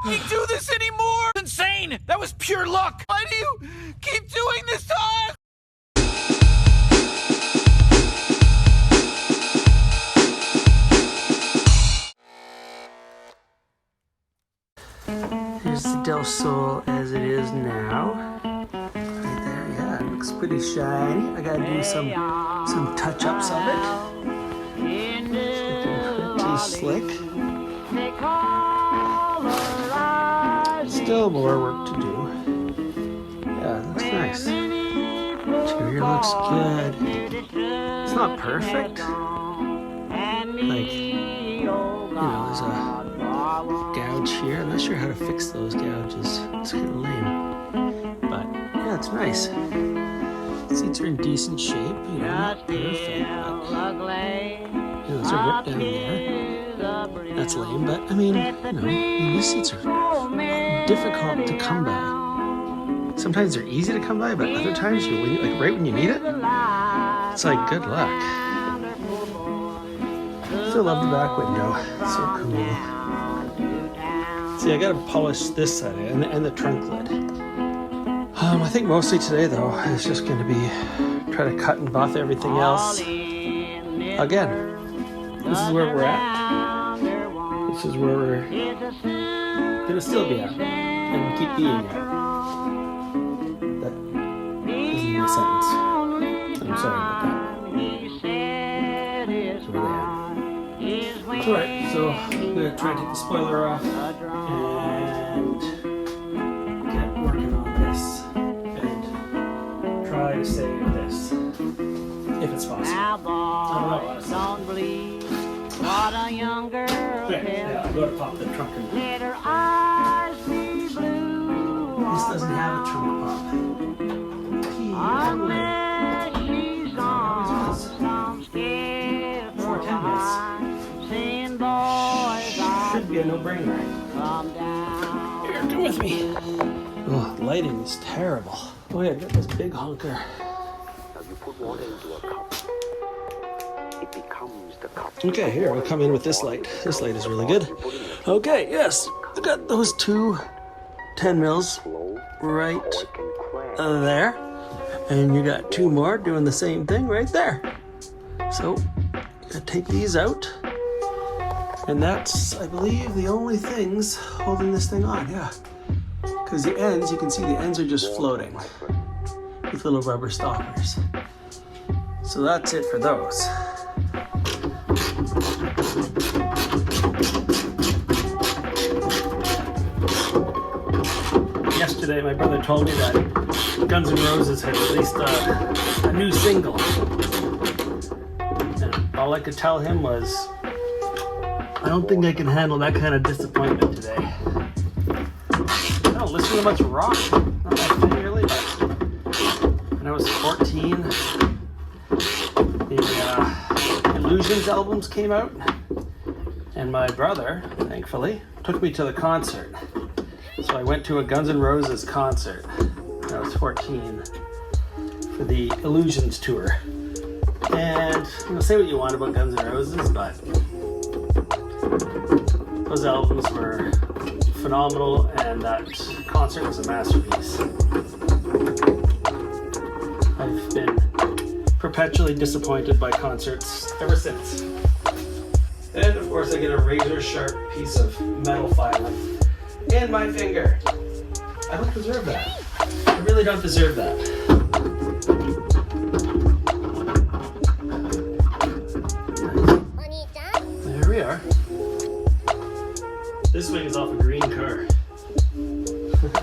can't do this anymore! Insane! That was pure luck! Why do you keep doing this to us? Here's the Delsol as it is now. Right there, yeah, it looks pretty shiny. I gotta do some touch-ups of it. It's looking pretty slick. Still more work to do. Yeah, it looks nice. Interior looks good. It's not perfect. Like, there's a gouge here. I'm not sure how to fix those gouges. It's kind of lame. But, yeah, it's nice. Seats are in decent shape. Not perfect, but those are ripped down there. That's lame, but I mean, these seats are difficult to come by. Sometimes they're easy to come by, but other times, like right when you need it, it's like good luck. Still love the back window. It's so cool. See, I gotta polish this side and the trunk lid. I think mostly today though is just gonna be try to cut and buff everything else. Again, this is where we're at. This is where we're gonna still be at and keep being at. That isn't a sentence. I'm sorry about that. So there. Alright, so I'm gonna try and take the spoiler off and get working on this and try to save this if it's possible. I don't know, honestly. Yeah, I'll go to pop the trunk in. This doesn't have a trunk pop. Should be a no-brainer. Here, come with me. Oh, lighting is terrible. Oh yeah, got this big honker. Now you put water into a cup. It becomes the cup. Okay, here, I'll come in with this light. This light is really good. Okay, yes, I got those two 10 mils right there. And you got two more doing the same thing right there. So, I take these out. And that's, I believe, the only things holding this thing on, yeah. Because the ends, you can see the ends are just floating with little rubber stoppers. So that's it for those. Yesterday, my brother told me that Guns N' Roses had released a new single. And all I could tell him was, I don't think I can handle that kind of disappointment today. I don't listen to much rock. Not my thing really, but when I was 14, the Illusions albums came out, and my brother, thankfully, took me to the concert. So I went to a Guns N' Roses concert when I was 14 for the Illusions tour. And say what you want about Guns N' Roses, but those albums were phenomenal, and that concert was a masterpiece. I've been perpetually disappointed by concerts ever since. And of course I get a razor sharp piece of metal filing in my finger. I don't deserve that. I really don't deserve that. There we are. This swing is off a green car.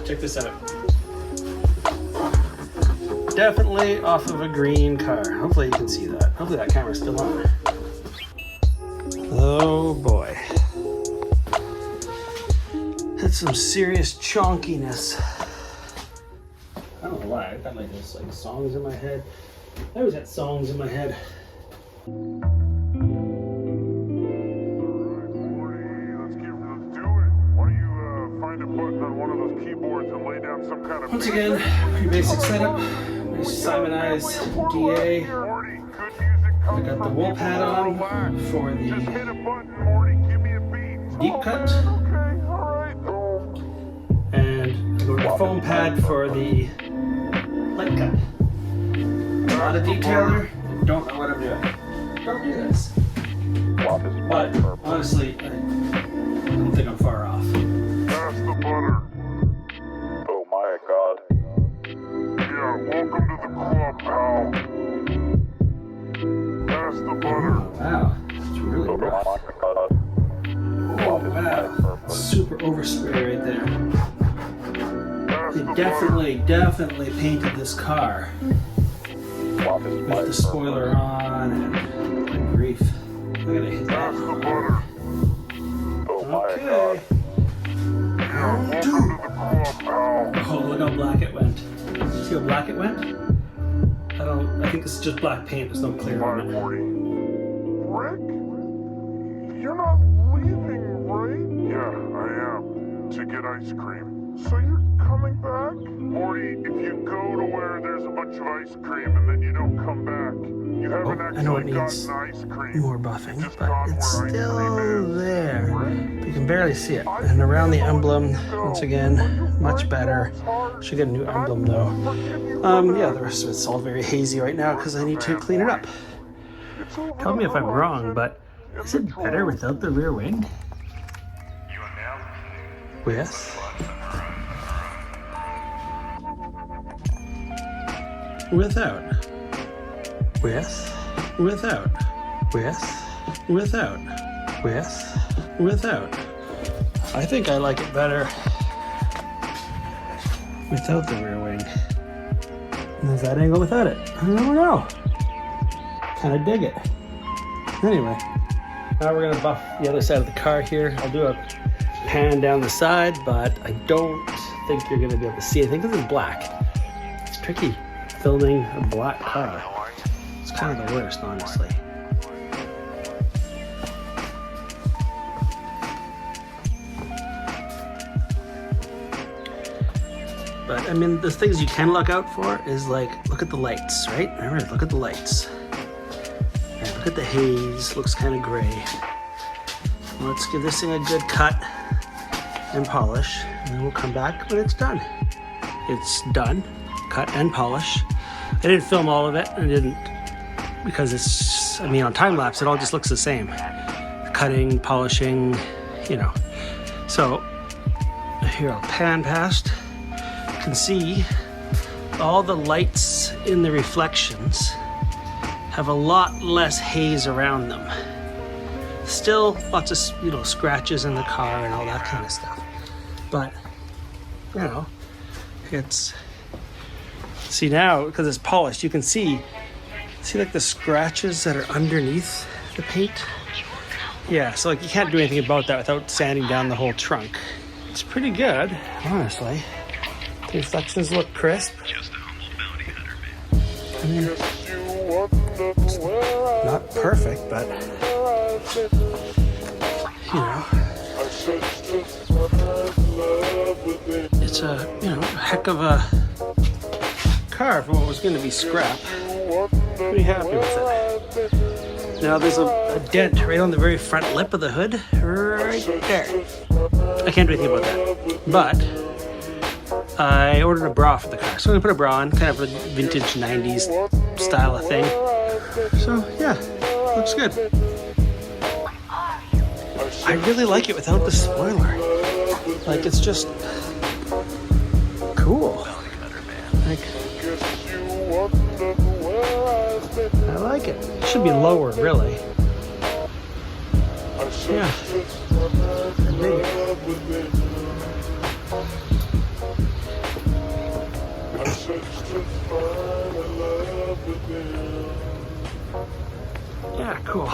Check this out. Definitely off of a green car. Hopefully you can see that. Hopefully that camera's still on. Oh boy. That's some serious chonkiness. I don't know why. I've got like this songs in my head. I always got songs in my head. Once again, pretty basic setup. Nice Simonized DA. I got the wool pad on for the deep cut. foam pad for the light cut. Not a detailer, don't know what I'm doing. Don't do this. But honestly, I don't think I'm far off. Pass the butter. Oh my God. Yeah, welcome to the club, pal. Pass the butter. Wow, it's really rough. Oh wow, super overspray right there. Pass They the definitely painted this car with the spoiler on and good grief. I gotta hit butter. Pass that. the butter. Okay. Welcome to the club, pal. Oh, look how black it went. See how black it went? I think it's just black paint, there's no clear on it. 540. Rick? You're not leaving, right? Yeah, I am. To get ice cream. So you're coming back? Morty, if you go to where there's a bunch of ice cream and then you don't come back, you haven't I know it actually needs gotten ice cream. more buffing, Just but gone it's where ice still cream is. there. You can barely see it. And around the emblem, once again, much better. Should get a new emblem though. Yeah, the rest of it's all very hazy right now because I need to clean it up. Tell me if I'm wrong, but is it better without the rear wing? Yes. Without. With. Without. With. Without. With. Without. I think I like it better without the rear wing. And there's that angle without it. I don't know. Kind of dig it. Anyway, now we're gonna buff the other side of the car here. I'll do a pan down the side, but I don't think you're gonna be able to see anything because it's black. It's tricky filming a black car. It's kind of the worst, honestly. But I mean, the things you can look out for is like, look at the lights, right? Remember, look at the lights. And look at the haze, looks kind of gray. Let's give this thing a good cut and polish, and then we'll come back when it's done. It's done, cut and polish. I didn't film all of it, I didn't, because it's, I mean, on time lapse, it all just looks the same. Cutting, polishing, you know. So, here I'll pan past. You can see all the lights in the reflections have a lot less haze around them. Still lots of, you know, scratches in the car and all that kind of stuff. But, you know, it's, see now, because it's polished, you can see like the scratches that are underneath the paint? Yeah, so like you can't do anything about that without sanding down the whole trunk. It's pretty good, honestly. The reflections look crisp. I mean, it's not perfect, but you know, it's a, you know, heck of a car for what was going to be scrap. Pretty happy with it. Now there's a dent right on the very front lip of the hood, right there. I can't do anything about that, but I ordered a bra for the car, so I'm gonna put a bra on, kind of a vintage 90s style of thing. So yeah, looks good. I really like it without the spoiler. Like, it's just cool. Like, I like it. It should be lower, really. Yeah. I dig it. Yeah, cool.